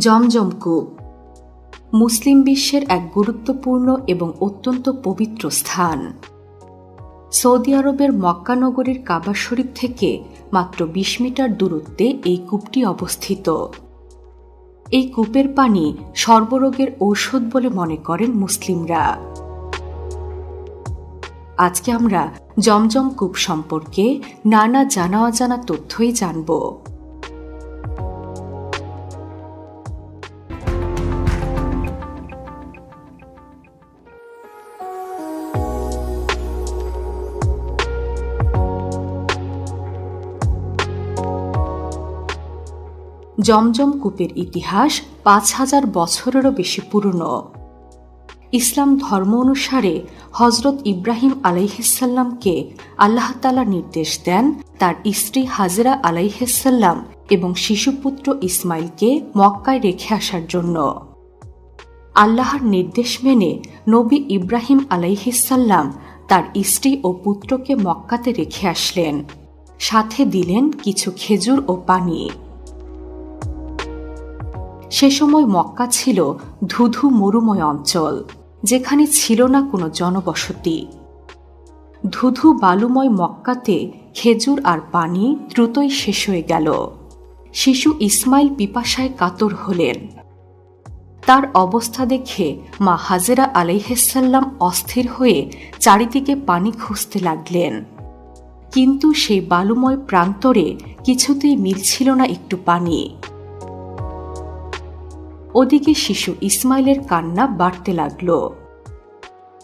জমজম কূপ মুসলিম বিশ্বের এক গুরুত্বপূর্ণ এবং অত্যন্ত পবিত্র স্থান। সৌদি আরবের মক্কা নগরীর কাবা শরীফ থেকে মাত্র ২০ মিটার দূরত্বে এই কূপটি অবস্থিত। এই কূপের পানি সর্বরোগের ঔষধ বলে মনে করেন মুসলিমরা। আজকে আমরা জমজম কূপ সম্পর্কে নানা জানা অজানা তথ্যই জানব। জমজম কূপের ইতিহাস ৫,০০০ বছরেরও বেশি পুরনো। ইসলাম ধর্ম অনুসারে হজরত ইব্রাহিম আলাইহিসসাল্লামকে আল্লাহ তাআলা নির্দেশ দেন তার স্ত্রী হাজেরা আলাইহিসসাল্লাম এবং শিশুপুত্র ইসমাইলকে মক্কায় রেখে আসার জন্য। আল্লাহর নির্দেশ মেনে নবী ইব্রাহিম আলাইহিসসাল্লাম তার স্ত্রী ও পুত্রকে মক্কাতে রেখে আসলেন, সাথে দিলেন কিছু খেজুর ও পানি। সে সময় মক্কা ছিল ধুধু মরুময় অঞ্চল, যেখানে ছিল না কোনো জনবসতি। ধুধু বালুময় মক্কাতে খেজুর আর পানি দ্রুতই শেষ হয়ে গেল। শিশু ইসমাইল পিপাসায় কাতর হলেন। তার অবস্থা দেখে মা হাজেরা আলাইহিসসাল্লাম অস্থির হয়ে চারিদিকে পানি খুঁজতে লাগলেন, কিন্তু সেই বালুময় প্রান্তরে কিছুতেই মিলছিল না একটু পানি। ওদিকে শিশু ইসমাইলের কান্না বাড়তে লাগল।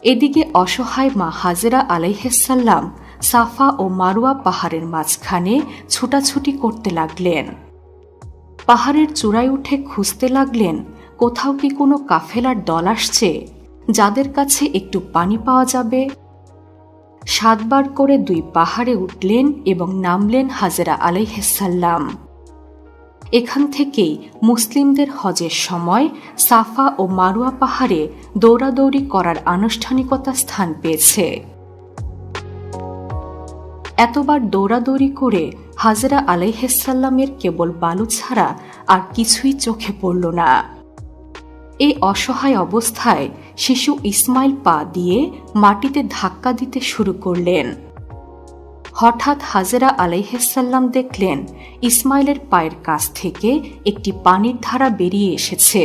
এদিকে অসহায় মা হাজেরা আলাইহিসসাল্লাম সাফা ও মারওয়া পাহাড়ের মাঝখানে ছুটাছুটি করতে লাগলেন। পাহাড়ের চূড়ায় উঠে খুঁজতে লাগলেন কোথাও কি কোনো কাফেলার দল আসছে, যাদের কাছে একটু পানি পাওয়া যাবে। ৭ বার করে ২ পাহাড়ে উঠলেন এবং নামলেন হাজেরা আলাইহিসসাল্লাম। এখান থেকেই মুসলিমদের হজের সময় সাফা ও মারওয়া পাহাড়ে দৌড়াদৌড়ি করার আনুষ্ঠানিকতা স্থান পেয়েছে। এতবার দৌড়াদৌড়ি করে হাজেরা আলাইহিসসাল্লামের কেবল বালু ছাড়া আর কিছুই চোখে পড়ল না। এই অসহায় অবস্থায় শিশু ইসমাইল পা দিয়ে মাটিতে ধাক্কা দিতে শুরু করলেন। হঠাৎ হাজেরা আলাইহিসসাল্লাম দেখলেন ইসমাইলের পায়ের কাছ থেকে একটি পানির ধারা বেরিয়ে এসেছে।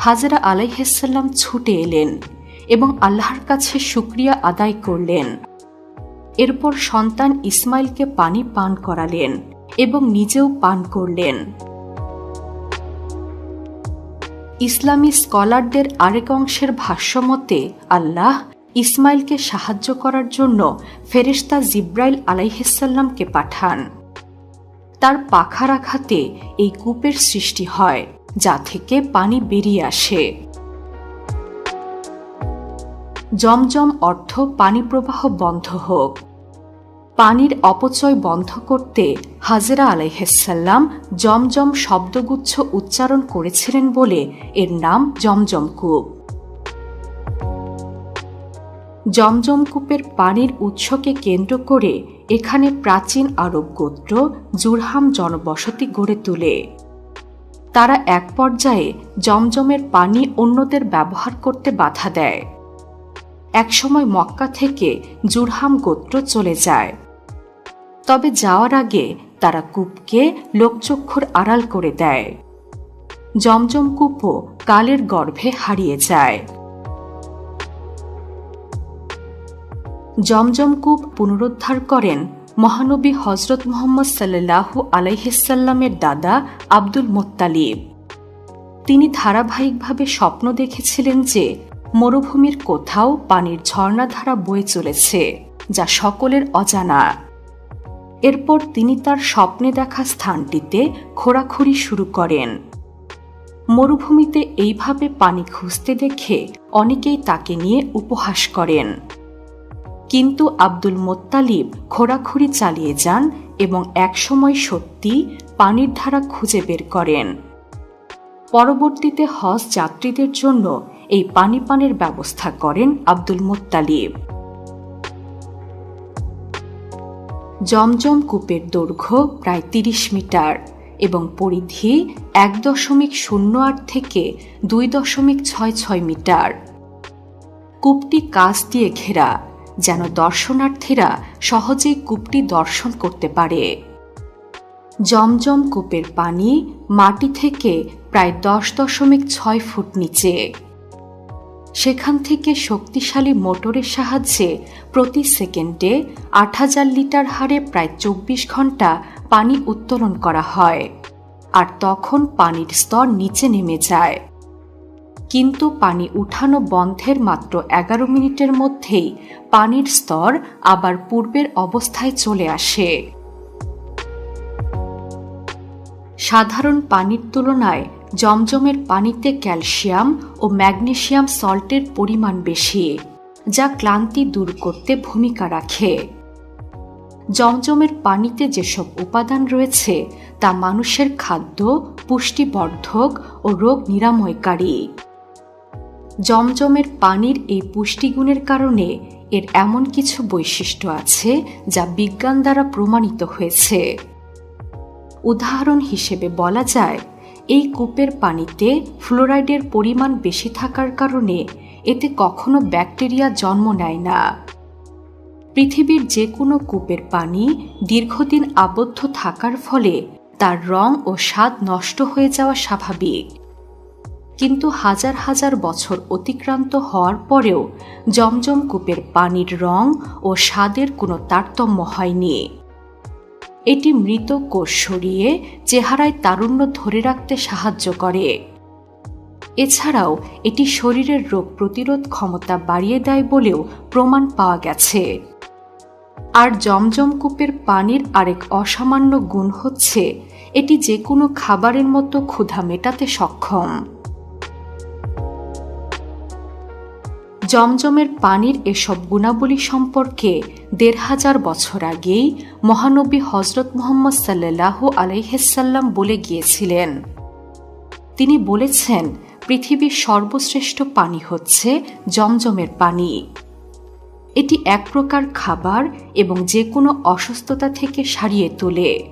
হাজেরা আলাইহিসসাল্লাম ছুটে এলেন এবং আল্লাহর কাছে শুকরিয়া আদায় করলেন। এরপর সন্তান ইসমাইলকে পানি পান করালেন এবং নিজেও পান করলেন। ইসলামী স্কলারদের আরেক অংশের ভাষ্যমতে আল্লাহ ইসমাইলকে সাহায্য করার জন্য ফেরেশতা জিব্রাইল আলাইহিসসাল্লামকে পাঠান। তার পাখার আঘাতে এই কূপের সৃষ্টি হয়, যা থেকে পানি বেরিয়ে আসে। জমজম অর্থ পানি প্রবাহ বন্ধ হোক। পানির অপচয় বন্ধ করতে হাজেরা আলাইহিসসাল্লাম জমজম শব্দগুচ্ছ উচ্চারণ করেছিলেন বলে এর নাম জমজম কূপ। জমজম কূপের পানির উৎসকে কেন্দ্র করে এখানে প্রাচীন আরব গোত্র জুরহাম জনবসতি গড়ে তোলে। তারা এক পর্যায়ে জমজমের পানি অন্যদের ব্যবহার করতে বাধা দেয়। একসময় মক্কা থেকে জুরহাম গোত্র চলে যায়, তবে যাওয়ার আগে তারা কূপকে লোকচক্ষুর আড়াল করে দেয়। জমজম কূপও কালের গর্ভে হারিয়ে যায়। জমজম কূপ পুনরুদ্ধার করেন মহানবী হজরত মুহাম্মদ সাল্লাল্লাহু আলাইহিসসাল্লামের দাদা আব্দুল মুত্তালিব। তিনি ধারাবাহিকভাবে স্বপ্ন দেখেছিলেন যে মরুভূমির কোথাও পানির ঝর্ণাধারা বয়ে চলেছে, যা সকলের অজানা। এরপর তিনি তার স্বপ্নে দেখা স্থানটিতে খোঁড়াখুঁড়ি শুরু করেন। মরুভূমিতে এইভাবে পানি খুঁজতে দেখে অনেকেই তাকে নিয়ে উপহাস করেন, কিন্তু আব্দুল মুত্তালিব খোঁড়াখুঁড়ি চালিয়ে যান এবং একসময় সত্যি পানির ধারা খুঁজে বের করেন। পরবর্তীতে হজ যাত্রীদের জন্য এই পানি পানের ব্যবস্থা করেন আব্দুল মুত্তালিব। জমজম কূপের দৈর্ঘ্য প্রায় ৩০ মিটার এবং পরিধি 1.08 থেকে 2.66 মিটার। কূপটি কাঁচ দিয়ে ঘেরা, যেন দর্শনার্থীরা সহজেই কূপটি দর্শন করতে পারে। জমজম কূপের পানি মাটি থেকে প্রায় 10.6 ফুট নিচে। সেখান থেকে শক্তিশালী মোটরের সাহায্যে প্রতি সেকেন্ডে 8000 লিটার হারে প্রায় 24 ঘন্টা পানি উত্তোলন করা হয়, আর তখন পানির স্তর নিচে নেমে যায়। কিন্তু পানি উঠানো বন্ধের মাত্র 11 মিনিটের মধ্যেই পানির স্তর আবার পূর্বের অবস্থায় চলে আসে। সাধারণ পানির তুলনায় জমজমের পানিতে ক্যালসিয়াম ও ম্যাগনেসিয়াম সল্টের পরিমাণ বেশি, যা ক্লান্তি দূর করতে ভূমিকা রাখে। জমজমের পানিতে যেসব উপাদান রয়েছে তা মানুষের খাদ্য, পুষ্টিবর্ধক ও রোগ নিরাময়কারী। জমজমের পানির এই পুষ্টিগুণের কারণে এর এমন কিছু বৈশিষ্ট্য আছে যা বিজ্ঞান দ্বারা প্রমাণিত হয়েছে। উদাহরণ হিসেবে বলা যায়, এই কূপের পানিতে ফ্লোরাইডের পরিমাণ বেশি থাকার কারণে এতে কখনো ব্যাকটেরিয়া জন্ম নেয় না। পৃথিবীর যে কোনো কূপের পানি দীর্ঘদিন আবদ্ধ থাকার ফলে তার রং ও স্বাদ নষ্ট হয়ে যাওয়া স্বাভাবিক। কিন্তু হাজার হাজার বছর অতিক্রান্ত হওয়ার পরেও জমজম কূপের পানির রং ও স্বাদের কোনো তারতম্য হয়নি। এটি মৃত কোষ সরিয়ে চেহারায় তারুণ্য ধরে রাখতে সাহায্য করে। এছাড়াও এটি শরীরের রোগ প্রতিরোধ ক্ষমতা বাড়িয়ে দেয় বলেও প্রমাণ পাওয়া গেছে। আর জমজম কূপের পানির আরেক অসামান্য গুণ হচ্ছে এটি যে কোনো খাবারের মতো ক্ষুধা মেটাতে সক্ষম। জমজমের পানির এসব গুণাবলী সম্পর্কে 1500 বছর আগেই মহানবী হযরত মুহাম্মদ সাল্লাল্লাহু আলাইহিস-সাল্লাম বলে গিয়েছিলেন। তিনি বলেছেন, পৃথিবীর সর্বশ্রেষ্ঠ পানি হচ্ছে জমজমের পানি। এটি এক প্রকার খাবার এবং যে কোনো অসুস্থতা থেকে সারিয়ে তোলে।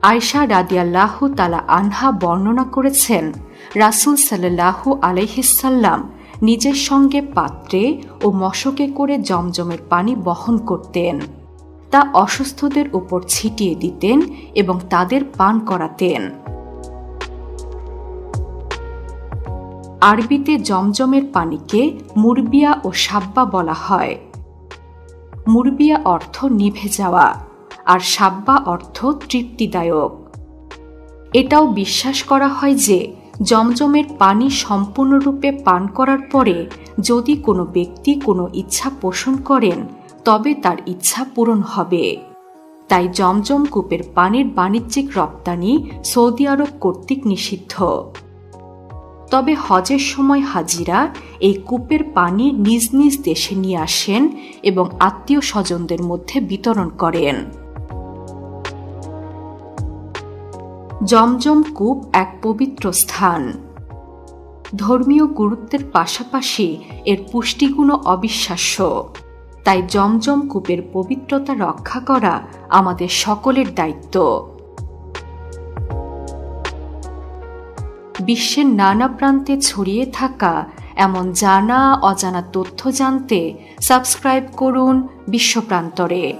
আয়েশা রাদিয়াল্লাহু তাআলা আনহা বর্ণনা করেছেন, রাসূল সাল্লাল্লাহু আলাইহিস-সাল্লাম নিজের সঙ্গে পাত্রে ও মশকে করে জমজমের পানি বহন করতেন। তা অসুস্থদের উপর ছিটিয়ে দিতেন এবং তাদের পান করাতেন। আরবিতে জমজমের পানিকে মুরবিয়া ও সাব্বা বলা হয়। মুরবিয়া অর্থ নিভে যাওয়া, আর সাব্বা অর্থ তৃপ্তিদায়ক। এটাও বিশ্বাস করা হয় যে জমজমের পানি সম্পূর্ণরূপে পান করার পরে যদি কোনো ব্যক্তি কোনো ইচ্ছা পোষণ করেন তবে তার ইচ্ছা পূরণ হবে। তাই জমজম কূপের পানির বাণিজ্যিক রপ্তানি সৌদি আরব কর্তৃক নিষিদ্ধ। তবে হজের সময় হাজিরা এই কূপের পানি নিজ নিজ দেশে নিয়ে আসেন এবং আত্মীয় স্বজনদের মধ্যে বিতরণ করেন। জমজম কূপ এক পবিত্র স্থান। ধর্মীয় গুরুত্বের পাশাপাশি এর পুষ্টিগুণও অবিশ্বাস্য। তাই জমজম কূপের পবিত্রতা রক্ষা করা আমাদের সকলের দায়িত্ব। বিশ্বের নানা প্রান্তে ছড়িয়ে থাকা এমন জানা অজানা তথ্য জানতে সাবস্ক্রাইব করুন বিশ্বপ্রান্তরে।